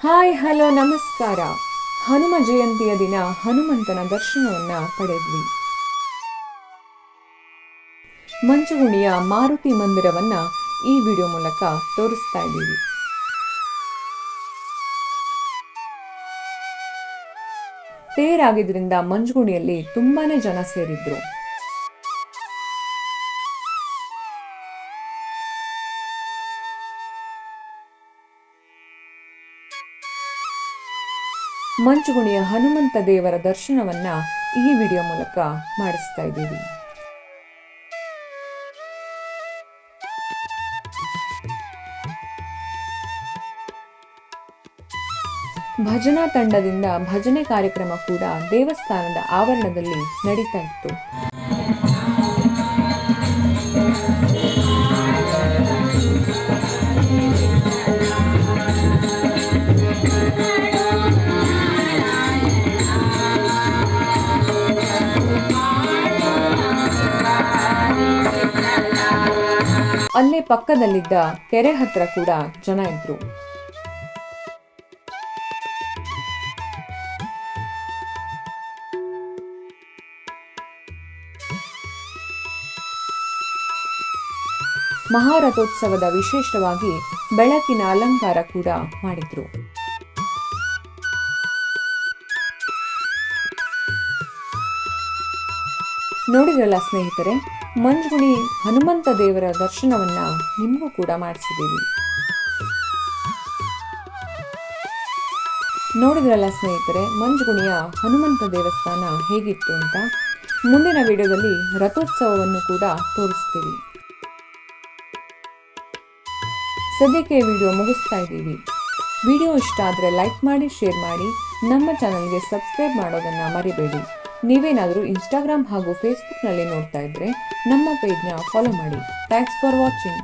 Hi hello ನಮಸ್ಕಾರ. ಹನುಮ ಜಯಂತಿಯ ದಿನ ಹನುಮಂತನ ದರ್ಶನವನ್ನ ಪಡೆದ್ವಿ. ಮಂಚುಗುಣಿಯ ಮಾರುತಿ ಮಂದಿರವನ್ನ ಈ ವಿಡಿಯೋ ಮೂಲಕ ತೋರಿಸ್ತಾ ಇದ್ದೀವಿ. ತೇರಾಗಿದ್ರಿಂದ ಮಂಚುಗುಣಿಯಲ್ಲಿ ತುಂಬಾನೇ ಜನ ಸೇರಿದ್ರು. ಮಂಚುಗುಣಿಯ ಹನುಮಂತ ದೇವರ ದರ್ಶನವನ್ನ ಈ ವಿಡಿಯೋ ಮೂಲಕ ಮಾಡಿಸ್ತಾ ಇದ್ದೀವಿ. ಭಜನಾ ತಂಡದಿಂದ ಭಜನೆ ಕಾರ್ಯಕ್ರಮ ಕೂಡ ದೇವಸ್ಥಾನದ ಆವರಣದಲ್ಲಿ ನಡೀತಾ ಇತ್ತು. ಅಲ್ಲೇ ಪಕ್ಕದಲ್ಲಿದ್ದ ಕೆರೆ ಹತ್ರ ಕೂಡ ಜನ ಇದ್ರು. ಮಹಾರಥೋತ್ಸವದ ವಿಶೇಷವಾಗಿ ಬೆಳಕಿನ ಅಲಂಕಾರ ಕೂಡ ಮಾಡಿದ್ರು. ನೋಡಿದ್ರಲ್ಲ ಸ್ನೇಹಿತರೆ, ಮಂಚುಗುಣಿ ಹನುಮಂತ ದೇವರ ದರ್ಶನವನ್ನ ನಿಮಗೂ ಕೂಡ ಮಾಡಿಸಿದ್ದೀವಿ. ನೋಡಿದ್ರಲ್ಲ ಸ್ನೇಹಿತರೆ, ಮಂಚುಗುಣಿಯ ಹನುಮಂತ ದೇವಸ್ಥಾನ ಹೇಗಿತ್ತು ಅಂತ. ಮುಂದಿನ ವಿಡಿಯೋದಲ್ಲಿ ರಥೋತ್ಸವವನ್ನು ಕೂಡ ತೋರಿಸ್ತೀವಿ. ಸದ್ಯಕ್ಕೆ ವಿಡಿಯೋ ಮುಗಿಸ್ತಾ ಇದ್ದೀವಿ. ವಿಡಿಯೋ ಇಷ್ಟ ಆದರೆ ಲೈಕ್ ಮಾಡಿ, ಶೇರ್ ಮಾಡಿ, ನಮ್ಮ ಚಾನಲ್ಗೆ ಸಬ್ಸ್ಕ್ರೈಬ್ ಮಾಡೋದನ್ನ ಮರಿಬೇಡಿ. ನೀವೇನಾದರೂ ಇನ್ಸ್ಟಾಗ್ರಾಮ್ ಹಾಗೂ ಫೇಸ್ಬುಕ್ನಲ್ಲಿ ನೋಡ್ತಾ ಇದ್ರೆ ನಮ್ಮ ಪೇಜ್ನ ಫಾಲೋ ಮಾಡಿ. Thanks for watching.